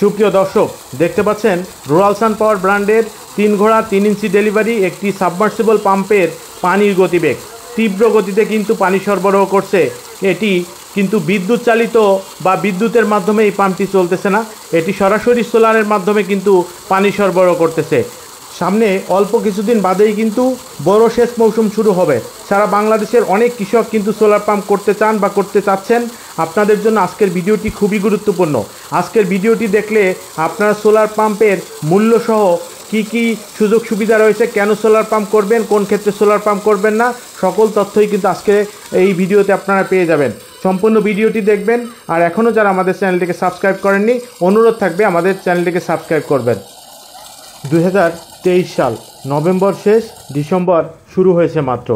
সুপ্রিয় দর্শক, দেখতে পাচ্ছেন রুরাল সান পাওয়ার ব্র্যান্ডের 3 ঘোড়া 3 ইঞ্চি ডেলিভারি একটি সাবমার্সিবল পাম্পের পানির গতিবেগ তীব্র গতিতে কিন্তু পানি সরবরাহ করছে। এটি কিন্তু বিদ্যুৎ চালিত বা বিদ্যুতের মাধ্যমে এই পাম্পটি চলতেছে না, এটি সরাসরি সোলারের মাধ্যমে কিন্তু পানি সরবরাহ করতেছে। সামনে অল্প কিছুদিন বাদেই কিন্তু বড় সেচ মৌসুম শুরু হবে। সারা বাংলাদেশের অনেক কৃষক কিন্তু সোলার পাম্প করতে চান বা করতে চাচ্ছেন। আপনাদের জন্য আজকের ভিডিওটি খুবই গুরুত্বপূর্ণ। আজকের ভিডিওটি দেখলে আপনারা সোলার পাম্পের মূল্যসহ কি সুযোগ সুবিধা রয়েছে, কেন সোলার পাম্প করবেন, কোন ক্ষেত্রে সোলার পাম্প করবেন না, সকল তথ্যই কিন্তু আজকে এই ভিডিওতে আপনারা পেয়ে যাবেন। সম্পূর্ণ ভিডিওটি দেখবেন। আর এখনও যারা আমাদের চ্যানেলটিকে সাবস্ক্রাইব করেননি, অনুরোধ থাকবে আমাদের চ্যানেলটিকে সাবস্ক্রাইব করবেন। 2023 সাল নভেম্বর শেষ, ডিসেম্বর শুরু হয়েছে মাত্র।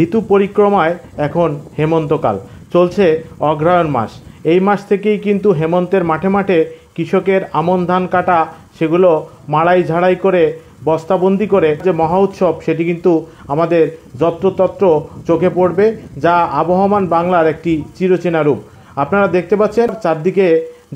ঋতু পরিক্রমায় এখন হেমন্তকাল চলছে, অগ্রহায়ণ মাস। এই মাস থেকেই কিন্তু হেমন্তের মাঠে মাঠে কৃষকের আমন ধান কাটা, সেগুলো মাড়াই ঝাড়াই করে বস্তাবন্দি করে যে মহা উৎসব, সেটি কিন্তু আমাদের যত্রতত্র চোখে পড়বে, যা আবহমান বাংলার একটি চিরচেনা রূপ। আপনারা দেখতে পাচ্ছেন চারদিকে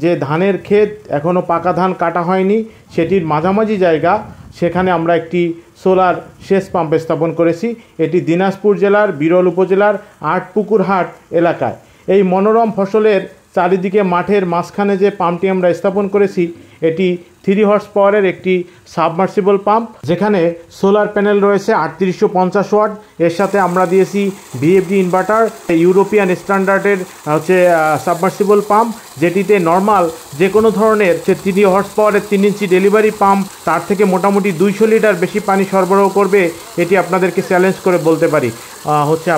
যে ধানের ক্ষেত, এখনও পাকা ধান কাটা হয়নি, সেটির মাঝামাঝি জায়গা, সেখানে আমরা একটি সোলার সেচ পাম্প স্থাপন করেছি। এটি দিনাজপুর জেলার বিরল উপজেলার আটপুকুরহাট এলাকায়। এই মনোরম ফসলের চারিদিকে মাঠের মাঝখানে যে পাম্পটি আমরা স্থাপন করেছি, এটি 3 হর্স পাওয়ারের একটি সাবমার্সিবল পাম্প, যেখানে সোলার প্যানেল রয়েছে 3850 ওয়াট। এর সাথে আমরা দিয়েছি বিএফডি ইনভার্টার, ইউরোপিয়ান স্ট্যান্ডার্ডের সাবমার্সিবল পাম্প, যেটিতে নর্মাল যে কোনো ধরনের 3 হর্স পাওয়ারের 3 ইঞ্চি ডেলিভারি পাম্প তার থেকে মোটামুটি 200 লিটার বেশি পানি সরবরাহ করবে। এটি আপনাদেরকে চ্যালেঞ্জ করে বলতে পারি।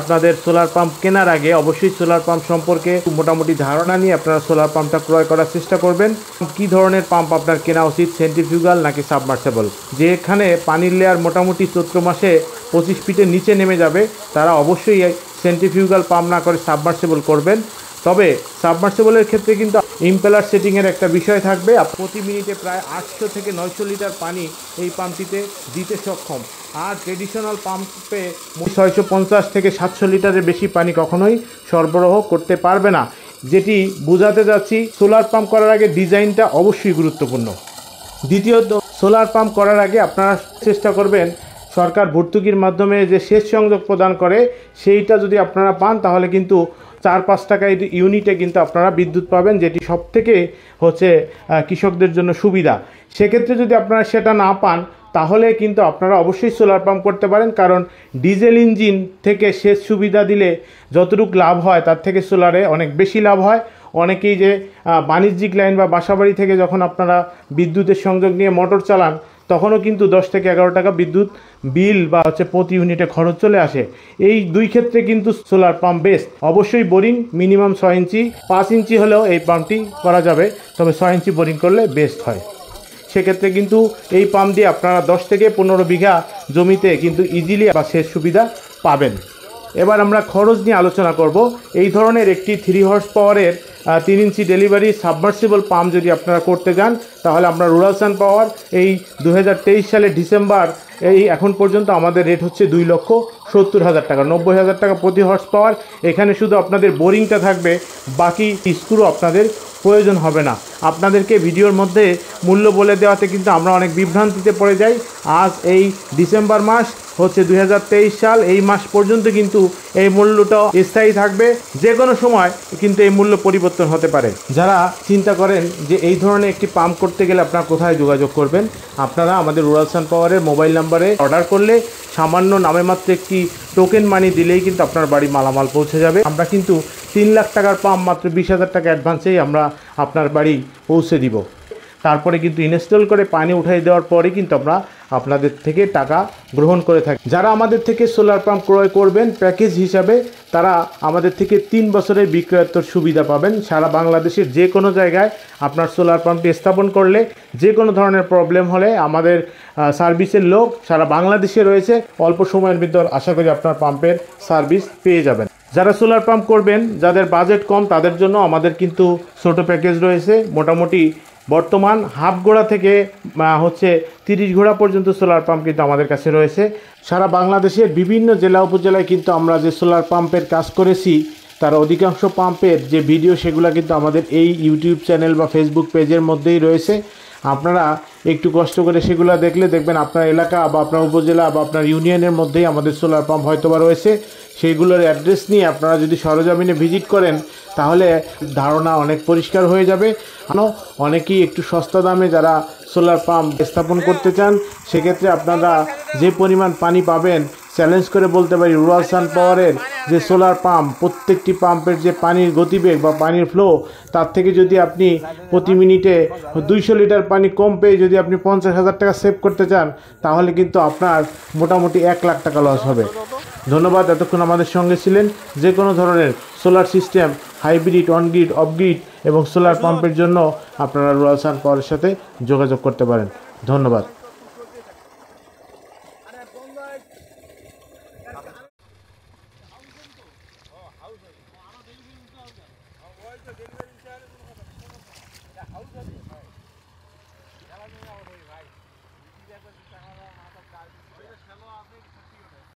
আপনাদের সোলার পাম্প কেনার আগে অবশ্যই সোলার পাম্প সম্পর্কে মোটামুটি ধারণা নিয়ে আপনারা সোলার পাম্পটা ক্রয় করার চেষ্টা করবেন। কী ধরনের পাম্প আপনার কেনা উচিত, সেন্ট্রিফিউগাল নাকি সাবমার্সিবল। যেখানে পানির লেয়ার মোটামুটি চৈত্র মাসে 25 ফিটের নিচে নেমে যাবে, তারা অবশ্যই সেন্ট্রিফিউগাল পাম্প না করে সাবমার্সিবল করবেন। তবে সাবমার্সিবলের ক্ষেত্রে কিন্তু ইম্পেলার সেটিংয়ের একটা বিষয় থাকবে। প্রতি মিনিটে প্রায় 800 থেকে 900 লিটার পানি এই পাম্পটিতে দিতে সক্ষম। আর ট্রেডিশনাল পাম্পে 650 থেকে 700 লিটারের বেশি পানি কখনোই সরবরাহ করতে পারবে না। যেটি বোঝাতে যাচ্ছি, সোলার পাম্প করার আগে ডিজাইনটা অবশ্যই গুরুত্বপূর্ণ। দ্বিতীয়ত, সোলার পাম্প করার আগে আপনারা চেষ্টা করবেন সরকার ভর্তুকির মাধ্যমে যে সেচ সংযোগ প্রদান করে, সেইটা যদি আপনারা পান, তাহলে কিন্তু 4-5 টাকা ইউনিটে কিন্তু আপনারা বিদ্যুৎ পাবেন, যেটি সবথেকে কৃষকদের জন্য সুবিধা। সেক্ষেত্রে যদি আপনারা সেটা না পান, তাহলে কিন্তু আপনারা অবশ্যই সোলার পাম্প করতে পারেন। কারণ ডিজেল ইঞ্জিন থেকে সেচ সুবিধা দিলে যতটুকু লাভ হয়, তার থেকে সোলারে অনেক বেশি লাভ হয়। অনেকেই যে বাণিজ্যিক লাইন বা বাসাবাড়ি থেকে যখন আপনারা বিদ্যুতের সংযোগ নিয়ে মোটর চালান, তখনও কিন্তু 10 থেকে 11 টাকা বিদ্যুৎ বিল বা প্রতি ইউনিটে খরচ চলে আসে। এই দুই ক্ষেত্রে কিন্তু সোলার পাম্প বেস্ট। অবশ্যই বোরিং মিনিমাম 6 ইঞ্চি, 5 ইঞ্চি হলেও এই পাম্পটি করা যাবে, তবে 6 ইঞ্চি বোরিং করলে বেস্ট হয়। সেক্ষেত্রে কিন্তু এই পাম্প দিয়ে আপনারা 10 থেকে 15 বিঘা জমিতে কিন্তু ইজিলি বা সেচ সুবিধা পাবেন। এবার আমরা খরচ নিয়ে আলোচনা করব। এই ধরনের একটি 3 হর্স পাওয়ারের 3 ইঞ্চি ডেলিভারি সাবমার্সিবল পাম্প যদি আপনারা করতে যান, তাহলে আমরা রুরাল সান পাওয়ার এই 2023 সালের ডিসেম্বর এখন পর্যন্ত আমাদের রেট হচ্ছে 2,70,000 টাকা, 90,000 টাকা প্রতি হর্স পাওয়ার। এখানে শুধু আপনাদের বোরিংটা থাকবে, বাকি স্ক্রু আপনাদের প্রয়োজন হবে না। আপনাদেরকে ভিডিওর মধ্যে মূল্য বলে দেওয়াতে কিন্তু আমরা অনেক বিভ্রান্তিতে পড়ে যাই। আজ এই ডিসেম্বর মাস হচ্ছে 2023 সাল, এই মাস পর্যন্ত কিন্তু এই মূল্যটা স্থায়ী থাকবে। যে কোনো সময় কিন্তু এই মূল্য পরিবর্তন হতে পারে। যারা চিন্তা করেন যে এই ধরনের একটি পাম্প করতে গেলে আপনারা কোথায় যোগাযোগ করবেন, আপনারা আমাদের রুরাল সান পাওয়ারের মোবাইল নাম্বারে অর্ডার করলে সামান্য নামে মাত্র একটি টোকেন মানি দিলেই কিন্তু আপনার বাড়ি মালামাল পৌঁছে যাবে। আমরা কিন্তু 3 লাখ টাকার পাম্প মাত্র 20,000 টাকা অ্যাডভান্সেই আমরা আপনার বাড়ি পৌঁছে দিব। তারপরে কিন্তু ইনস্টল করে পানি উঠাই দেওয়ার পরে কিন্তু আমরা আপনাদের থেকে টাকা গ্রহণ করে থাকি। যারা আমাদের থেকে সোলার পাম্প ক্রয় করবেন প্যাকেজ হিসাবে, তারা আমাদের থেকে 3 বছরের বিক্রয়োত্তর সুবিধা পাবেন। সারা বাংলাদেশের যে কোনো জায়গায় আপনার সোলার পাম্পটি স্থাপন করলে যে কোনো ধরনের প্রবলেম হলে আমাদের সার্ভিসের লোক সারা বাংলাদেশে রয়েছে। অল্প সময়ের ভিতর আশা করি আপনার পাম্পের সার্ভিস পেয়ে যাবেন। যারা সোলার পাম্প করবেন, যাদের বাজেট কম, তাদের জন্য আমাদের কিন্তু ছোট প্যাকেজ রয়েছে। মোটামুটি বর্তমান হাফ ঘোড়া থেকে 30 ঘোড়া পর্যন্ত সোলার পাম্প কিন্তু আমাদের কাছে রয়েছে। সারা বাংলাদেশের বিভিন্ন জেলা উপজেলায় কিন্তু আমরা যে সোলার পাম্পের কাজ করেছি, তার অধিকাংশ পাম্পের যে ভিডিও সেগুলো কিন্তু আমাদের এই ইউটিউব চ্যানেল বা ফেসবুক পেজের মধ্যেই রয়েছে। আপনারা একটু কষ্ট করে সেগুলো দেখলে দেখবেন আপনার এলাকা বা আপনার উপজেলা বা আপনার ইউনিয়নের মধ্যেই আমাদের সোলার পাম্প হয়তোবা রয়েছে। সেইগুলোর অ্যাড্রেস নিয়ে আপনারা যদি সরজমিনে ভিজিট করেন তাহলে ধারণা অনেক পরিষ্কার হয়ে যাবে। অনেকেই একটু সস্তা দামে যারা সোলার পাম্প স্থাপন করতে চান, সেক্ষেত্রে আপনারা যে পরিমাণ পানি পাবেন চ্যালেঞ্জ করে বলতে পারি রুরাল সান পাওয়ারের যে সোলার পাম্প, প্রত্যেকটি পাম্পের যে পানির গতিবেগ বা পানির ফ্লো, তার থেকে যদি আপনি প্রতি মিনিটে 200 লিটার পানি কম পেয়ে যদি আপনি 50,000 টাকা সেভ করতে চান তাহলে কিন্তু আপনার মোটামুটি 1 লাখ টাকা লস হবে। ধন্যবাদ এতক্ষণ আমাদের সঙ্গে ছিলেন। যে কোনো ধরনের solar system, hybrid, on grid, of grid এবং সোলার পাম্পের জন্য আপনারা রুরাল সান পাওয়ারের সাথে যোগাযোগ করতে পারেন। ধন্যবাদ। হাউস